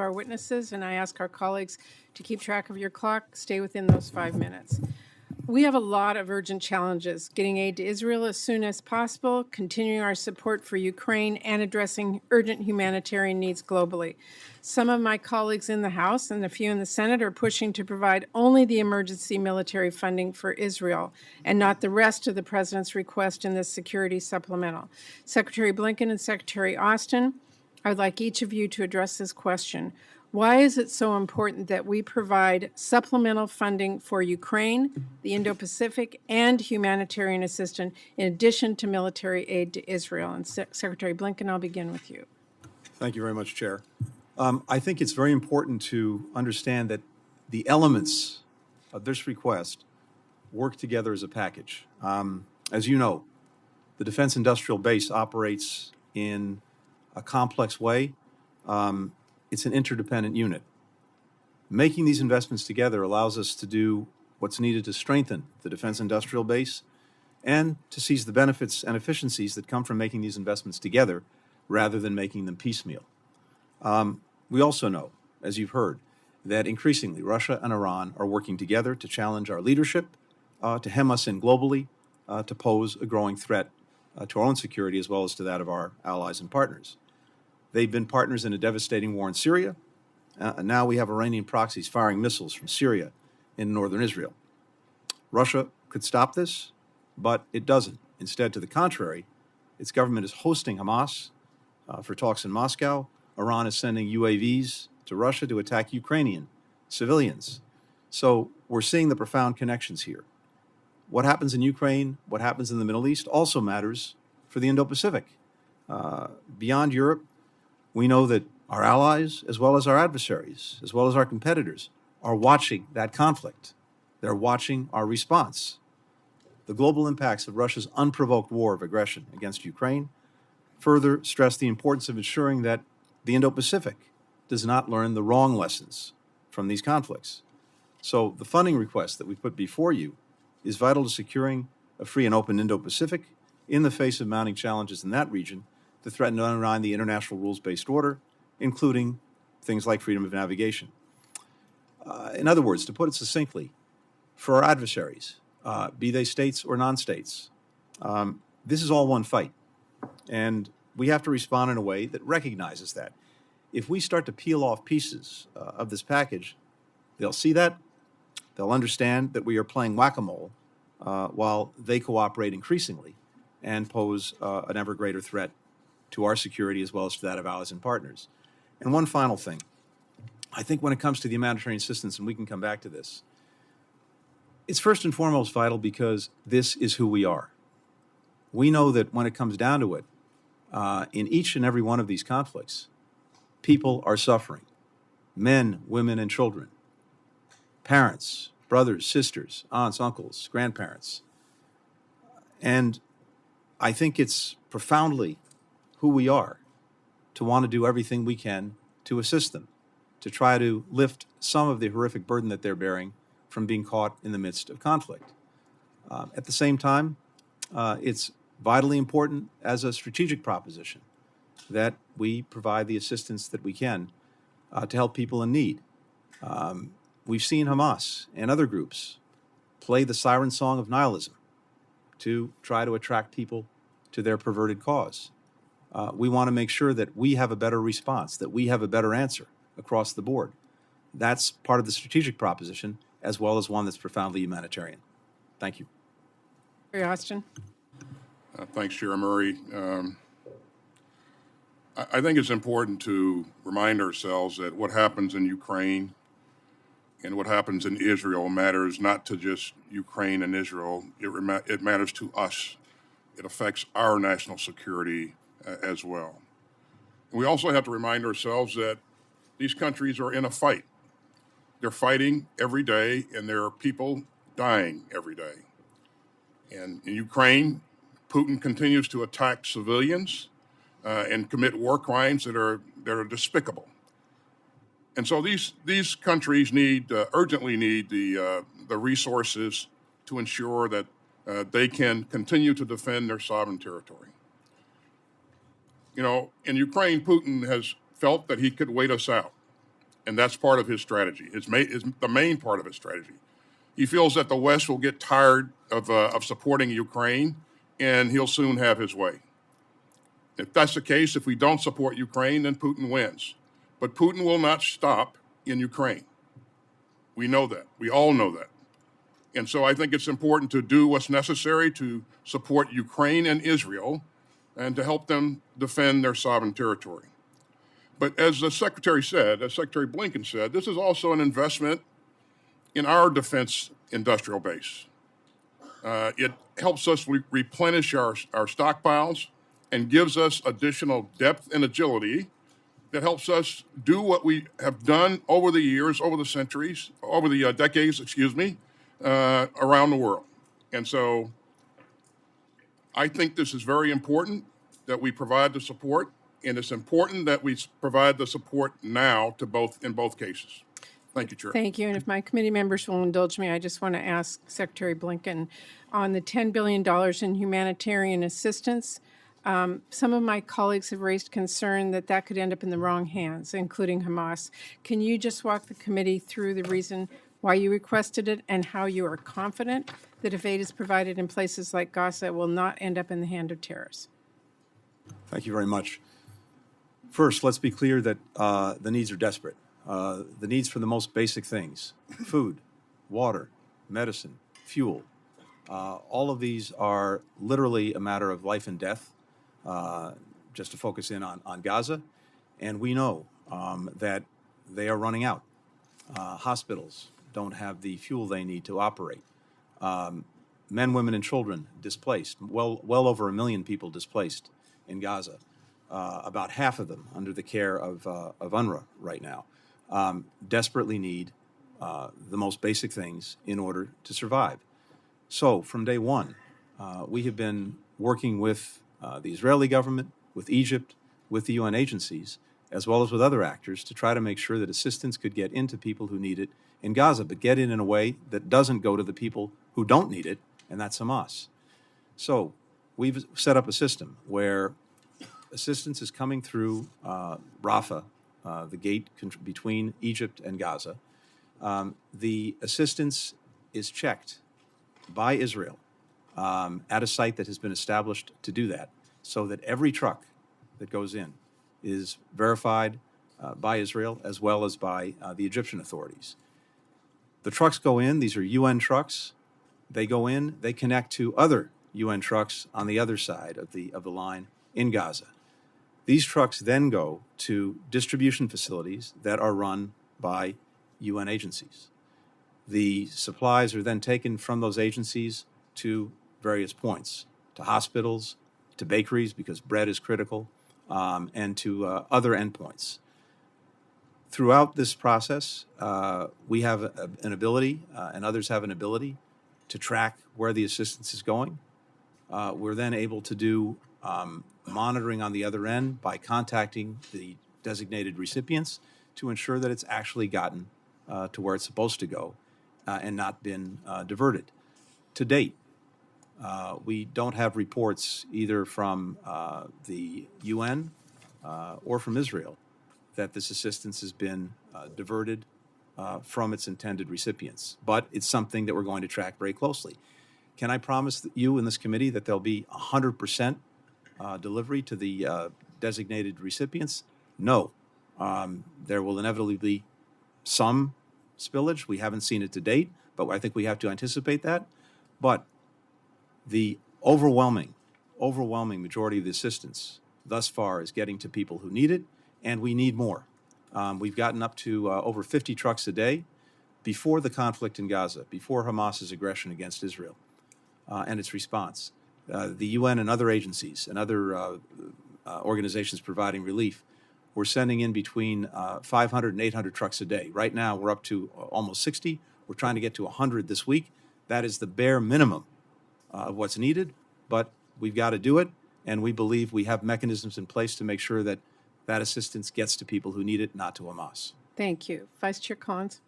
our witnesses, and I ask our colleagues to keep track of your clock, stay within those 5 minutes. We have a lot of urgent challenges: getting aid to Israel as soon as possible, continuing our support for Ukraine, and addressing urgent humanitarian needs globally. Some of my colleagues in the House and a few in the Senate are pushing to provide only the emergency military funding for Israel and not the rest of the President's request in this security supplemental. Secretary Blinken and Secretary Austin, I would like each of you to address this question. Why is it so important that we provide supplemental funding for Ukraine, the Indo-Pacific, and humanitarian assistance in addition to military aid to Israel? And Secretary Blinken, I'll begin with you. Thank you very much, Chair. I think it's very important to understand that the elements of this request work together as a package. As you know, the Defense Industrial Base operates in a complex way. It's an interdependent unit. Making these investments together allows us to do what's needed to strengthen the Defense Industrial Base and to seize the benefits and efficiencies that come from making these investments together rather than making them piecemeal. We also know, as you've heard, that increasingly Russia and Iran are working together to challenge our leadership, to hem us in globally, to pose a growing threat to our own security as well as to that of our allies and partners. They've been partners in a devastating war in Syria, and now we have Iranian proxies firing missiles from Syria in northern Israel. Russia could stop this, but it doesn't. Instead, to the contrary, its government is hosting Hamas for talks in Moscow. Iran is sending UAVs to Russia to attack Ukrainian civilians. So we're seeing the profound connections here. What happens in Ukraine, what happens in the Middle East also matters for the Indo-Pacific. Beyond Europe, we know that our allies, as well as our adversaries, as well as our competitors, are watching that conflict. They're watching our response. The global impacts of Russia's unprovoked war of aggression against Ukraine further stress the importance of ensuring that the Indo-Pacific does not learn the wrong lessons from these conflicts. So the funding request that we put before you is vital to securing a free and open Indo-Pacific in the face of mounting challenges in that region to threaten to undermine the international rules-based order, including things like freedom of navigation. In other words, to put it succinctly, for our adversaries, be they states or non-states, this is all one fight. And we have to respond in a way that recognizes that. If we start to peel off pieces of this package, they'll see that, they'll understand that we are playing whack-a-mole while they cooperate increasingly and pose an ever greater threat to our security as well as to that of allies and partners. And one final thing. I think when it comes to the humanitarian assistance, and we can come back to this, it's first and foremost vital because this is who we are. We know that when it comes down to it, in each and every one of these conflicts, people are suffering. Men, women, and children. Parents, brothers, sisters, aunts, uncles, grandparents. And I think it's profoundly who we are to want to do everything we can to assist them, to try to lift some of the horrific burden that they're bearing from being caught in the midst of conflict. At the same time, it's vitally important as a strategic proposition that we provide the assistance that we can to help people in need. We've seen Hamas and other groups play the siren song of nihilism to try to attract people to their perverted cause. We want to make sure that we have a better response, that we have a better answer across the board. That's part of the strategic proposition, as well as one that's profoundly humanitarian. Thank you. Secretary Austin. Thanks, Chair Murray. I think it's important to remind ourselves that what happens in Ukraine and what happens in Israel matters not to just Ukraine and Israel. It matters to us. It affects our national security as well. We also have to remind ourselves that these countries are in a fight. They're fighting every day, and there are people dying every day. And in Ukraine, Putin continues to attack civilians and commit war crimes that are despicable. And so these countries urgently need the resources to ensure that they can continue to defend their sovereign territory. You know, in Ukraine, Putin has felt that he could wait us out. And that's part of his strategy. It's the main part of his strategy. He feels that the West will get tired of supporting Ukraine, and he'll soon have his way. If that's the case, if we don't support Ukraine, then Putin wins. But Putin will not stop in Ukraine. We know that. We all know that. And so I think it's important to do what's necessary to support Ukraine and Israel and to help them defend their sovereign territory. But as the Secretary said, as Secretary Blinken said, this is also an investment in our defense industrial base. It helps us replenish our stockpiles and gives us additional depth and agility that helps us do what we have done over the years, over the centuries, over the decades, around the world. And so I think this is very important that we provide the support, and it's important that we provide the support now in both cases. Thank you, Chair. Thank you. And if my committee members will indulge me, I just want to ask Secretary Blinken on the $10 billion in humanitarian assistance. Some of my colleagues have raised concern that that could end up in the wrong hands, including Hamas. Can you just walk the committee through the reason why you requested it and how you are confident that if aid is provided in places like Gaza, it will not end up in the hand of terrorists? Thank you very much. First, let's be clear that the needs are desperate. The needs for the most basic things, food, water, medicine, fuel, all of these are literally a matter of life and death, just to focus in on Gaza. And we know that they are running out. Hospitals don't have the fuel they need to operate. Men, women, and children displaced, well over 1 million people displaced in Gaza, about half of them under the care of UNRWA right now, desperately need the most basic things in order to survive. So from day one, we have been working with the Israeli government, with Egypt, with the UN agencies, as well as with other actors to try to make sure that assistance could get into people who need it in Gaza, but get in a way that doesn't go to the people who don't need it, and that's Hamas. So we've set up a system where assistance is coming through Rafah, the gate between Egypt and Gaza. The assistance is checked by Israel at a site that has been established to do that, so that every truck that goes in is verified by Israel as well as by the Egyptian authorities. The trucks go in, these are UN trucks. They go in, they connect to other UN trucks on the other side of the line in Gaza. These trucks then go to distribution facilities that are run by UN agencies. The supplies are then taken from those agencies to various points, to hospitals, to bakeries, because bread is critical, and to other endpoints. Throughout this process, we have an ability, and others have an ability, to track where the assistance is going. We're then able to do monitoring on the other end by contacting the designated recipients to ensure that it's actually gotten to where it's supposed to go and not been diverted. To date, we don't have reports either from the UN or from Israel that this assistance has been diverted from its intended recipients. But it's something that we're going to track very closely. Can I promise you in this committee that there'll be 100% delivery to the designated recipients? No. There will inevitably be some spillage. We haven't seen it to date, but I think we have to anticipate that. But the overwhelming majority of the assistance thus far is getting to people who need it, and we need more. We've gotten up to over 50 trucks a day before the conflict in Gaza, before Hamas's aggression against Israel and its response. The UN and other agencies and other organizations providing relief were sending in between 500 and 800 trucks a day. Right now, we're up to almost 60. We're trying to get to 100 this week. That is the bare minimum of what's needed, but we've got to do it, and we believe we have mechanisms in place to make sure that that assistance gets to people who need it, not to Hamas. Thank you. Vice Chair Collins.